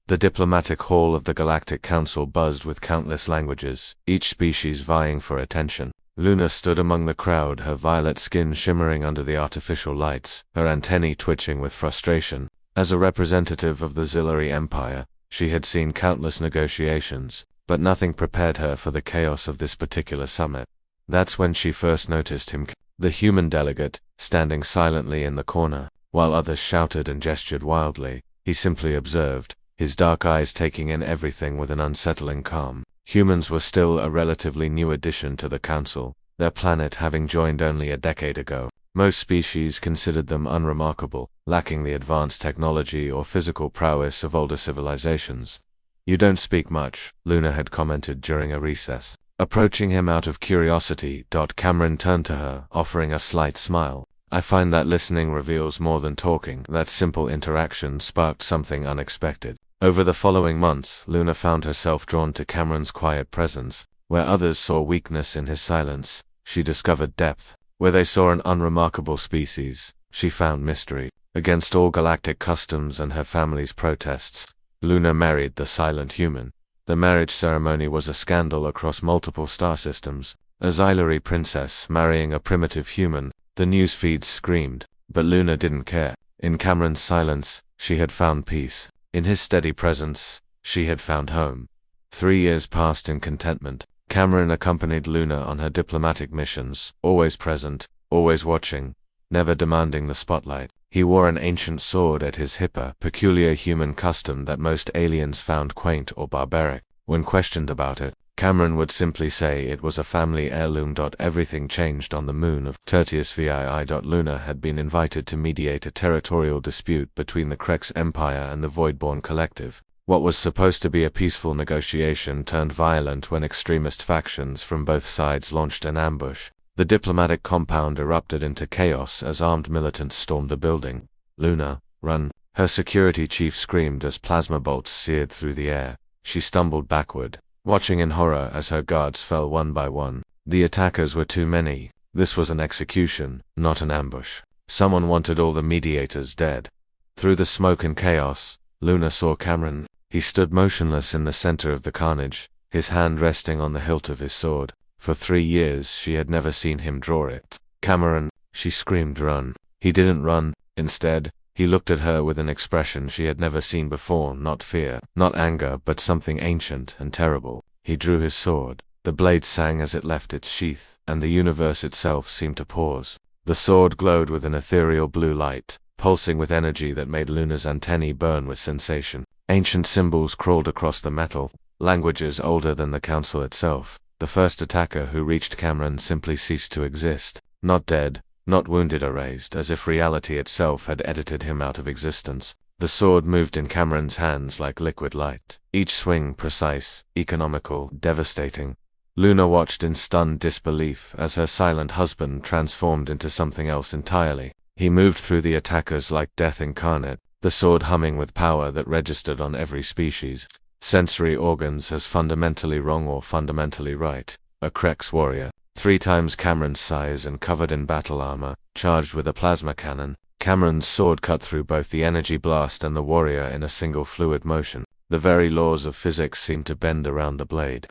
The diplomatic hall of the Galactic Council buzzed with countless languages, each species vying for attention. Luna stood among the crowd, her violet skin shimmering under the artificial lights, her antennae twitching with frustration. As a representative of the Zillary Empire, she had seen countless negotiations, but nothing prepared her for the chaos of this particular summit. That's when she first noticed him, the human delegate, standing silently in the corner. While others shouted and gestured wildly, he simply observed, his dark eyes taking in everything with an unsettling calm. Humans were still a relatively new addition to the Council, their planet having joined only a decade ago. Most species considered them unremarkable, lacking the advanced technology or physical prowess of older civilizations. "You don't speak much," Luna had commented during a recess. Approaching him out of curiosity, Cameron turned to her, offering a slight smile. "I find that listening reveals more than talking." That simple interaction sparked something unexpected. Over the following months, Luna found herself drawn to Cameron's quiet presence. Where others saw weakness in his silence, she discovered depth. Where they saw an unremarkable species, she found mystery. Against all galactic customs and her family's protests, Luna married the silent human. The marriage ceremony was a scandal across multiple star systems. A Zylary princess marrying a primitive human, the news feeds screamed. But Luna didn't care. In Cameron's silence, she had found peace. In his steady presence, she had found home. 3 years passed in contentment. Cameron accompanied Luna on her diplomatic missions, always present, always watching, never demanding the spotlight. He wore an ancient sword at his hip, a peculiar human custom that most aliens found quaint or barbaric. When questioned about it, Cameron would simply say it was a family heirloom. Everything changed on the moon of Tertius VII. Luna had been invited to mediate a territorial dispute between the Krex Empire and the Voidborn Collective. What was supposed to be a peaceful negotiation turned violent when extremist factions from both sides launched an ambush. The diplomatic compound erupted into chaos as armed militants stormed the building. "Luna, run!" her security chief screamed as plasma bolts seared through the air. She stumbled backward, watching in horror as her guards fell one by one. The attackers were too many. This was an execution, not an ambush. Someone wanted all the mediators dead. Through the smoke and chaos, Luna saw Cameron. He stood motionless in the center of the carnage, his hand resting on the hilt of his sword. For 3 years she had never seen him draw it. "Cameron!" she screamed. "Run!" He didn't run. Instead, he looked at her with an expression she had never seen before, not fear, not anger, but something ancient and terrible. He drew his sword. The blade sang as it left its sheath, and the universe itself seemed to pause. The sword glowed with an ethereal blue light, pulsing with energy that made Luna's antennae burn with sensation. Ancient symbols crawled across the metal, languages older than the Council itself. The first attacker who reached Cameron simply ceased to exist. Not dead, not wounded, erased, as if reality itself had edited him out of existence. The sword moved in Cameron's hands like liquid light, each swing precise, economical, devastating. Luna watched in stunned disbelief as her silent husband transformed into something else entirely. He moved through the attackers like death incarnate, the sword humming with power that registered on every species. Sensory organs as fundamentally wrong or fundamentally right. A Krex warrior, 3 times Cameron's size and covered in battle armor, charged with a plasma cannon. Cameron's sword cut through both the energy blast and the warrior in a single fluid motion. The very laws of physics seemed to bend around the blade.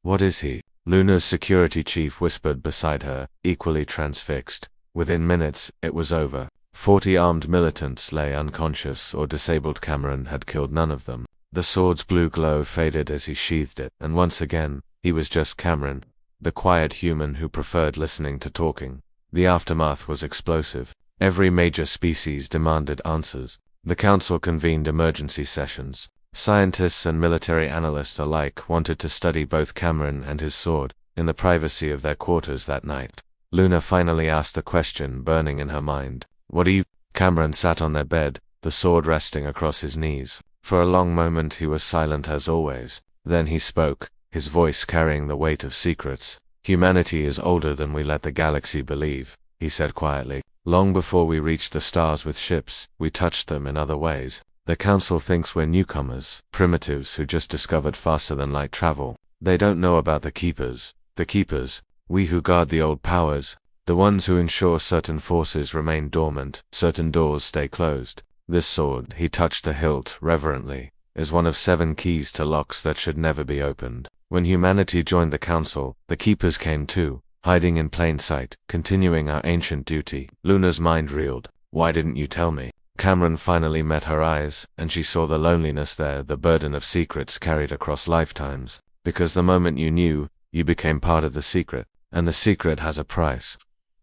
What is he?" Luna's security chief whispered beside her, equally transfixed. Within minutes, it was over. 40 armed militants lay unconscious or disabled. Cameron had killed none of them. The sword's blue glow faded as he sheathed it, and once again, he was just Cameron, the quiet human who preferred listening to talking. The aftermath was explosive. Every major species demanded answers. The Council convened emergency sessions. Scientists and military analysts alike wanted to study both Cameron and his sword. In the privacy of their quarters that night, Luna finally asked the question burning in her mind. "What are you?" Cameron sat on their bed, the sword resting across his knees. For a long moment he was silent as always. Then he spoke, his voice carrying the weight of secrets. "Humanity is older than we let the galaxy believe," he said quietly. "Long before we reached the stars with ships, we touched them in other ways. The Council thinks we're newcomers, primitives who just discovered faster than light travel. They don't know about the Keepers. The Keepers, we who guard the old powers, the ones who ensure certain forces remain dormant, certain doors stay closed. This sword," he touched the hilt reverently, is one of 7 keys to locks that should never be opened. When humanity joined the council, the keepers came too, hiding in plain sight, continuing our ancient duty. Luna's mind reeled. Why didn't you tell me? Cameron finally met her eyes, and she saw the loneliness there, the burden of secrets carried across lifetimes. Because the moment you knew, you became part of the secret, and the secret has a price.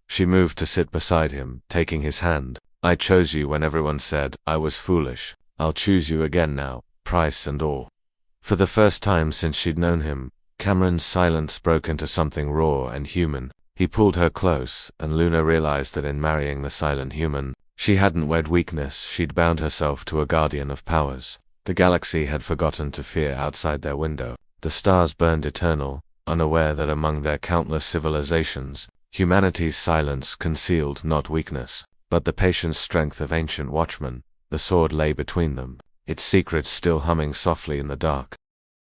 She moved to sit beside him, taking his hand. I chose you when everyone said I was foolish. I'll choose you again now, price and all. For the first time since she'd known him, Cameron's silence broke into something raw and human. He pulled her close, and Luna realized that in marrying the silent human, she hadn't wed weakness, she'd bound herself to a guardian of powers. The galaxy had forgotten to fear outside their window. The stars burned eternal, unaware that among their countless civilizations, humanity's silence concealed not weakness, but the patient strength of ancient watchmen. The sword lay between them, its secrets still humming softly in the dark.